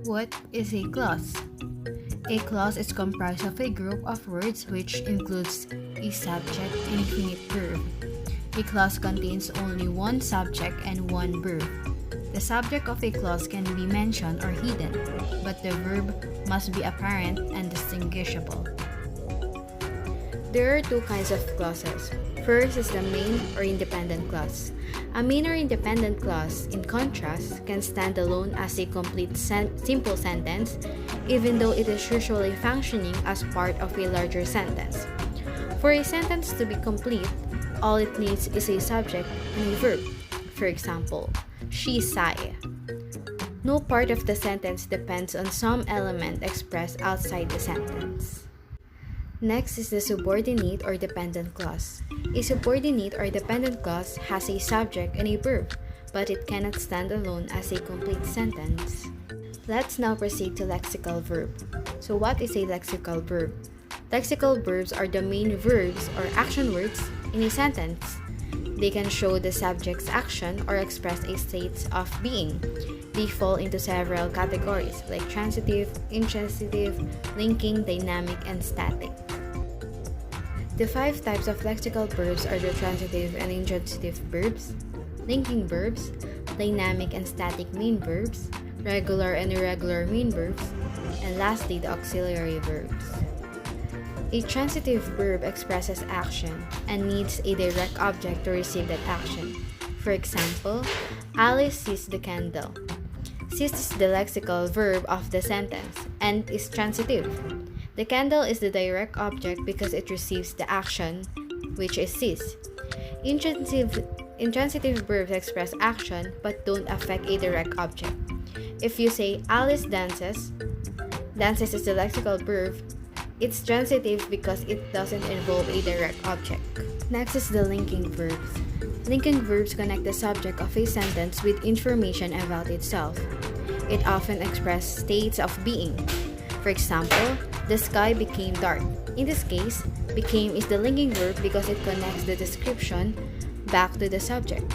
What is a clause? A clause is comprised of a group of words which includes a subject and a finite verb. A clause contains only one subject and one verb. The subject of a clause can be mentioned or hidden, but the verb must be apparent and distinguishable. There are two kinds of clauses. First is the main or independent clause. A main or independent clause, in contrast, can stand alone as a complete simple sentence, even though it is usually functioning as part of a larger sentence. For a sentence to be complete, all it needs is a subject and a verb. For example, she sighed. No part of the sentence depends on some element expressed outside the sentence. Next is the subordinate or dependent clause. A subordinate or dependent clause has a subject and a verb, but it cannot stand alone as a complete sentence. Let's now proceed to lexical verb. So what is a lexical verb? Lexical verbs are the main verbs or action words in a sentence. They can show the subject's action or express a state of being. They fall into several categories like transitive, intransitive, linking, dynamic, and static. The 5 types of lexical verbs are the transitive and intransitive verbs, linking verbs, dynamic and static main verbs, regular and irregular main verbs, and lastly the auxiliary verbs. A transitive verb expresses action and needs a direct object to receive that action. For example, Alice seized the candle. Seize is the lexical verb of the sentence and is transitive. The candle is the direct object because it receives the action, which is seize. Intransitive verbs express action but don't affect a direct object. If you say Alice dances, dances is the lexical verb. It's transitive because it doesn't involve a direct object. Next is the linking verbs. Linking verbs connect the subject of a sentence with information about itself. It often expresses states of being. For example, the sky became dark. In this case, became is the linking verb because it connects the description back to the subject.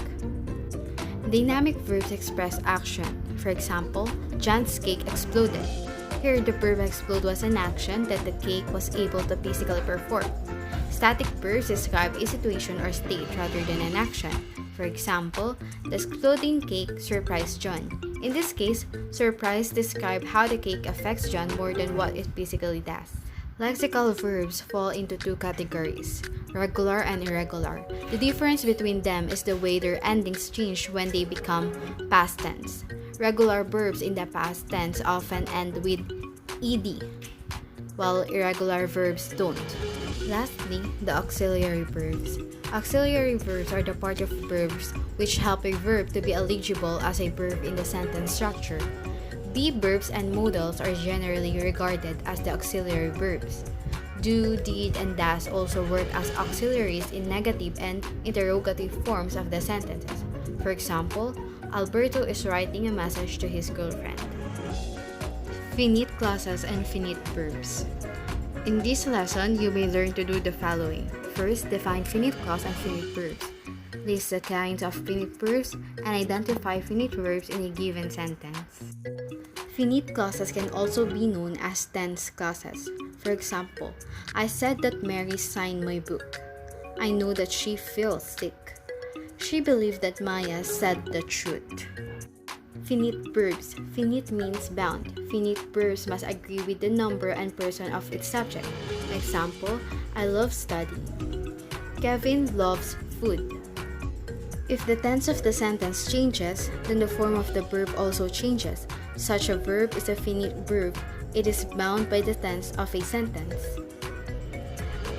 Dynamic verbs express action. For example, John's cake exploded. Here, the verb explode was an action that the cake was able to physically perform. Static verbs describe a situation or state rather than an action. For example, the exploding cake surprised John. In this case, surprise describes how the cake affects John more than what it physically does. Lexical verbs fall into 2 categories, regular and irregular. The difference between them is the way their endings change when they become past tense. Regular verbs in the past tense often end with ed, while irregular verbs don't. Lastly, the auxiliary verbs. Auxiliary verbs are the part of verbs which help a verb to be eligible as a verb in the sentence structure. Be verbs and modals are generally regarded as the auxiliary verbs. Do, did, and does also work as auxiliaries in negative and interrogative forms of the sentences. For example, Alberto is writing a message to his girlfriend. Finite clauses and finite verbs. In this lesson, you may learn to do the following. First, define finite clause and finite verbs. List the kinds of finite verbs and identify finite verbs in a given sentence. Finite clauses can also be known as tense clauses. For example, I said that Mary signed my book. I know that she feels sick. She believed that Maya said the truth. Finite verbs. Finite means bound. Finite verbs must agree with the number and person of its subject. Example, I love studying. Kevin loves food. If the tense of the sentence changes, then the form of the verb also changes. Such a verb is a finite verb. It is bound by the tense of a sentence.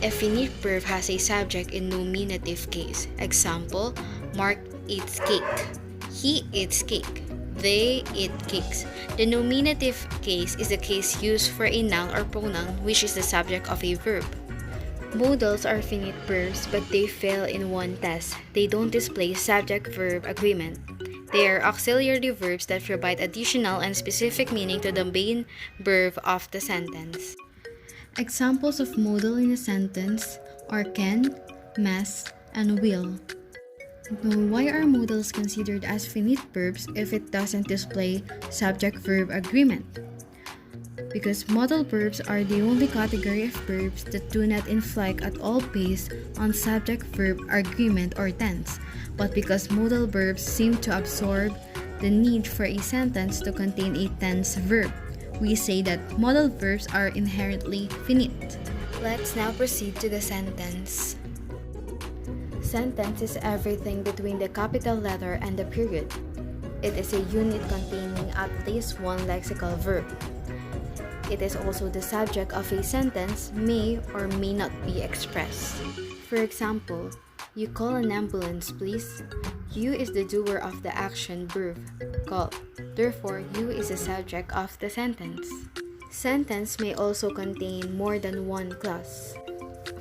A finite verb has a subject in nominative case. Example, Mark eats cake. He eats cake. They eat cakes. The nominative case is the case used for a noun or pronoun which is the subject of a verb. Modals are finite verbs but they fail in one test. They don't display subject-verb agreement. They are auxiliary verbs that provide additional and specific meaning to the main verb of the sentence. Examples of modal in a sentence are can, must, and will. Now, why are modals considered as finite verbs if it doesn't display subject-verb agreement? Because modal verbs are the only category of verbs that do not inflect at all based on subject-verb agreement or tense, but because modal verbs seem to absorb the need for a sentence to contain a tense verb, we say that modal verbs are inherently finite. Let's now proceed to the sentence. Sentence is everything between the capital letter and the period. It is a unit containing at least one lexical verb. It is also the subject of a sentence may or may not be expressed. For example, you call an ambulance, please. You is the doer of the action verb, call. Therefore, you is the subject of the sentence. Sentence may also contain more than one clause.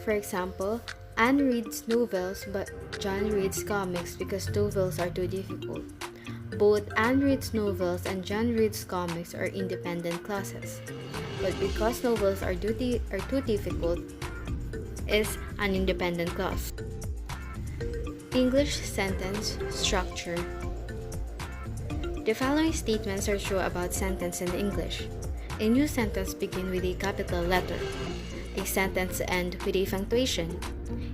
For example, Anne reads novels but John reads comics because novels are too difficult. Both Anne reads novels and John reads comics are independent clauses. But because novels are too difficult, is an independent clause. English sentence structure. The following statements are true about sentence in English. A new sentence begins with a capital letter. A sentence ends with a punctuation.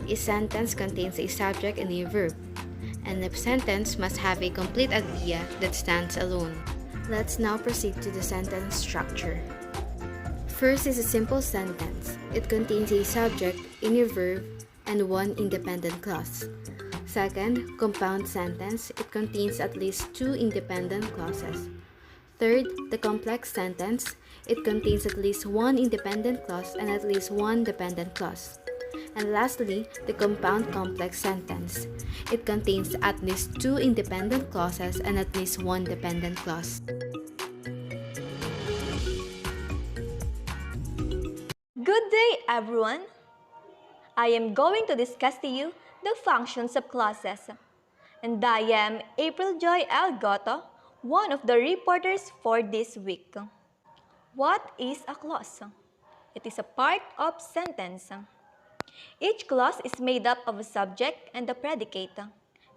A sentence contains a subject and a verb. And a sentence must have a complete idea that stands alone. Let's now proceed to the sentence structure. First is a simple sentence. It contains a subject, a verb, and one independent clause. Second, compound sentence. It contains at least two independent clauses. Third, the complex sentence. It contains at least one independent clause and at least one dependent clause. And lastly, the compound complex sentence. It contains at least two independent clauses and at least one dependent clause. Good day, everyone! I am going to discuss to you the functions of clauses. And I am April Joy L. Goto, one of the reporters for this week. What is a clause? It is a part of sentence. Each clause is made up of a subject and a predicate.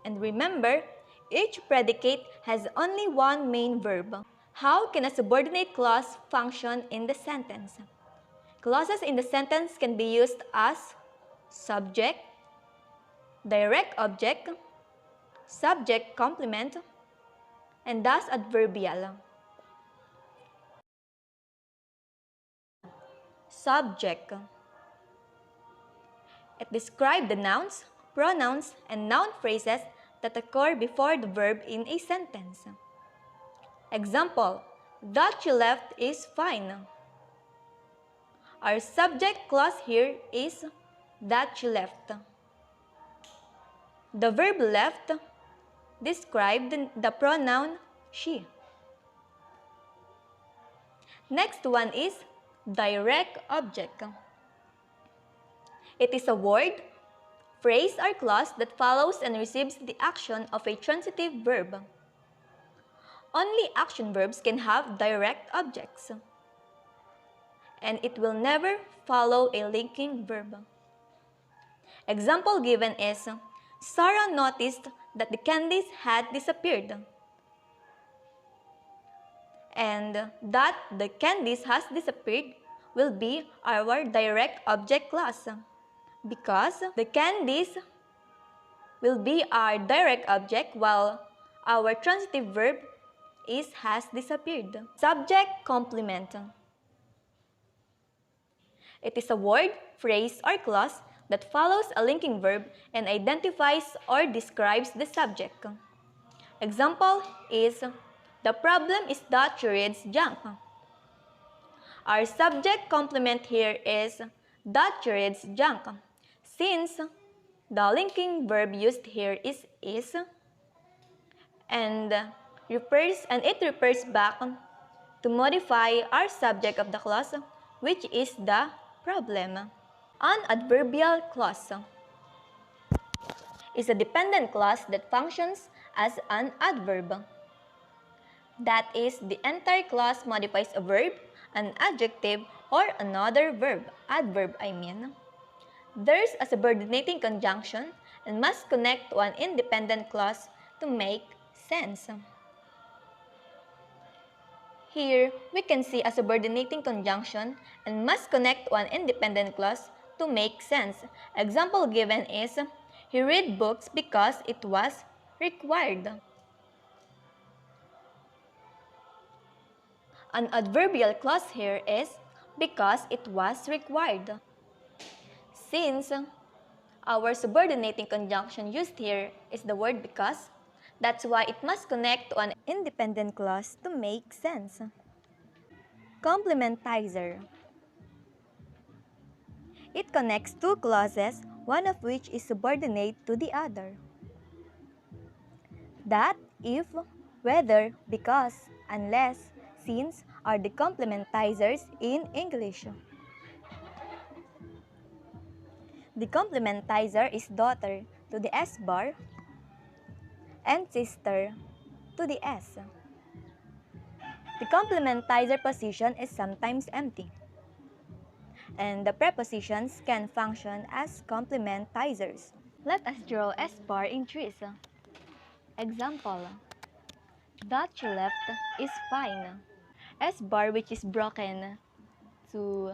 And remember, each predicate has only one main verb. How can a subordinate clause function in the sentence? Clauses in the sentence can be used as subject, direct object, subject complement, and thus adverbial. Subject. It describes the nouns, pronouns, and noun phrases that occur before the verb in a sentence. Example, that you left is fine. Our subject clause here is that she left. The verb left describes the pronoun she. Next one is direct object. It is a word, phrase, or clause that follows and receives the action of a transitive verb. Only action verbs can have direct objects, and it will never follow a linking verb. Example given is, Sarah noticed that the candies had disappeared, and that the candies has disappeared will be our direct object clause, because the candies will be our direct object while our transitive verb is has disappeared. Subject complement. It is a word, phrase, or clause that follows a linking verb and identifies or describes the subject. Example is, the problem is that she reads junk. Our subject complement here is that she reads junk, since the linking verb used here is and it refers back to modify our subject of the clause, which is the problem. An adverbial clause is a dependent clause that functions as an adverb. That is, the entire clause modifies a verb, an adjective, or another verb, adverb I mean. There's a subordinating conjunction, and must connect to an independent clause to make sense. Here, we can see a subordinating conjunction and must connect to an independent clause to make sense. Example given is, he read books because it was required. An adverbial clause here is because it was required. Since our subordinating conjunction used here is the word because, that's why it must connect to an independent clause to make sense. Complementizer. It connects two clauses, one of which is subordinate to the other. That, if, whether, because, unless, since are the complementizers in English. The complementizer is daughter to the S bar and sister to the S. The complementizer position is sometimes empty, and the prepositions can function as complementizers. Let us draw S bar in trees. Example, that you left is fine. S bar which is broken to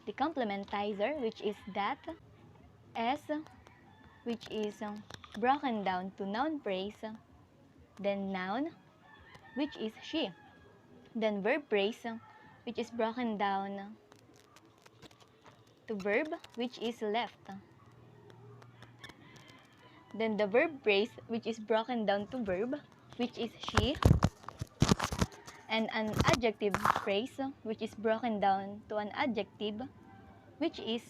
the complementizer which is that. S which is broken down to noun phrase, then noun which is she, then verb phrase which is broken down to verb which is left, then the verb phrase which is broken down to verb which is she, and an adjective phrase which is broken down to an adjective which is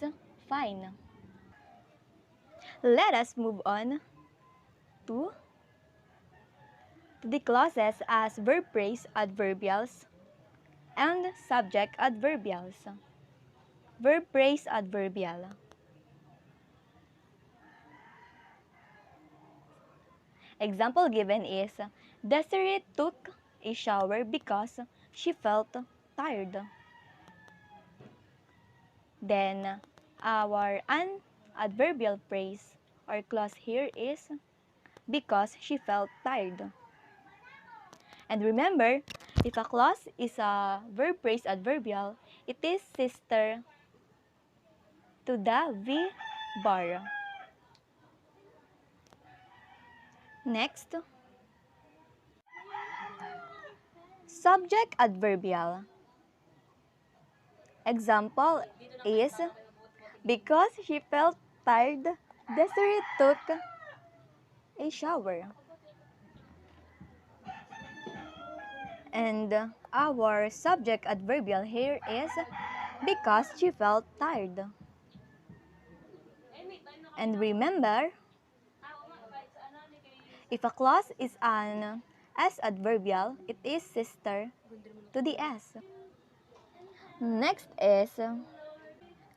fine. Let us move on to the clauses as verb phrase adverbials and subject adverbials. Verb phrase adverbial. Example given is, Desiree took a shower because she felt tired. Then, our adverbial phrase or clause here is, because she felt tired. And remember, if a clause is a verb phrase adverbial, it is sister to the V bar. Next, subject adverbial. Example is, because she felt tired, Desiree took a shower. And our subject adverbial here is, because she felt tired. And remember, if a clause is an S adverbial, it is sister to the S. Next is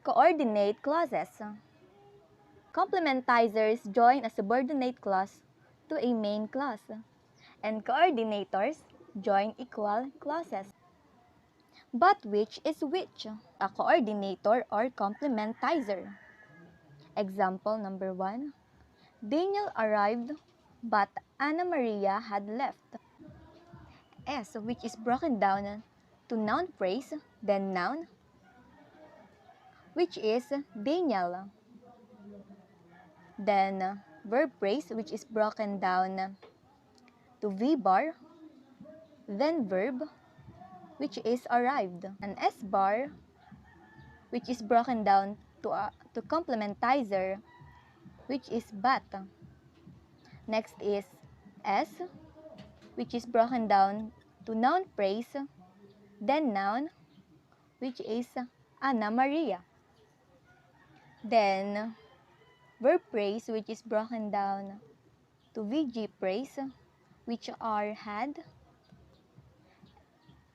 coordinate clauses. Complementizers join a subordinate clause to a main clause, and coordinators join equal clauses. But which is which? A coordinator or complementizer? Example number 1. Daniel arrived, but Anna Maria had left. S, which is broken down to noun phrase, then noun, which is Daniel. Then verb phrase, which is broken down to V bar, then verb, which is arrived. An S bar, which is broken down to complementizer, which is but. Next is S, which is broken down to noun phrase, then noun, which is Anna Maria. Then verb phrase, which is broken down to VG phrase, which are had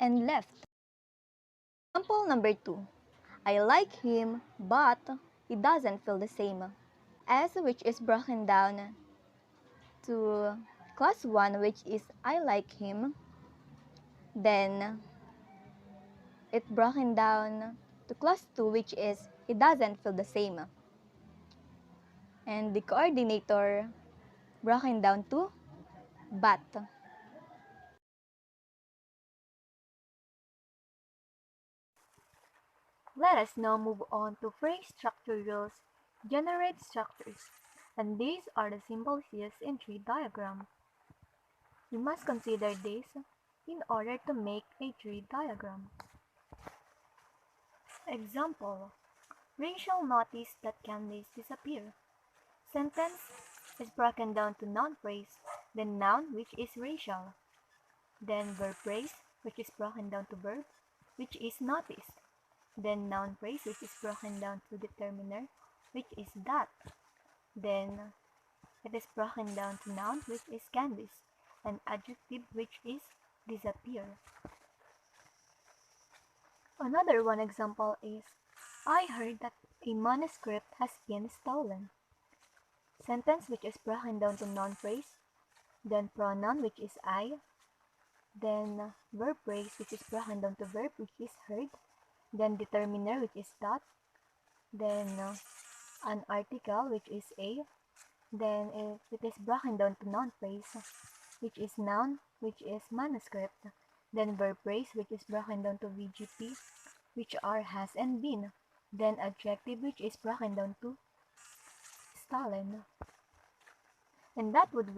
and left. Example number 2. I like him, but he doesn't feel the same. S, which is broken down to class 1, which is I like him. Then it broken down to class 2, which is he doesn't feel the same. and the coordinator broken down to but. Let us now move on to phrase structure rules, generate structures, and these are the symbols used in tree diagram. We must consider this in order to make a tree diagram. Example, Rachel noticed that candies disappear. Sentence is broken down to noun phrase, then noun which is Rachel, then verb phrase which is broken down to verb which is noticed, then noun phrase which is broken down to determiner which is that, then it is broken down to noun which is candies, and adjective which is disappear. Another one example is, I heard that a manuscript has been stolen. Sentence which is broken down to noun phrase, then pronoun which is I, then verb phrase which is broken down to verb which is heard, then determiner which is that, then an article which is a, then if it is broken down to noun phrase which is noun which is manuscript, then verb phrase which is broken down to VGP which are has and been, then adjective which is broken down to stolen. And that would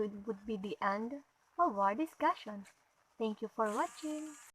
be the end of our discussion. Thank you for watching.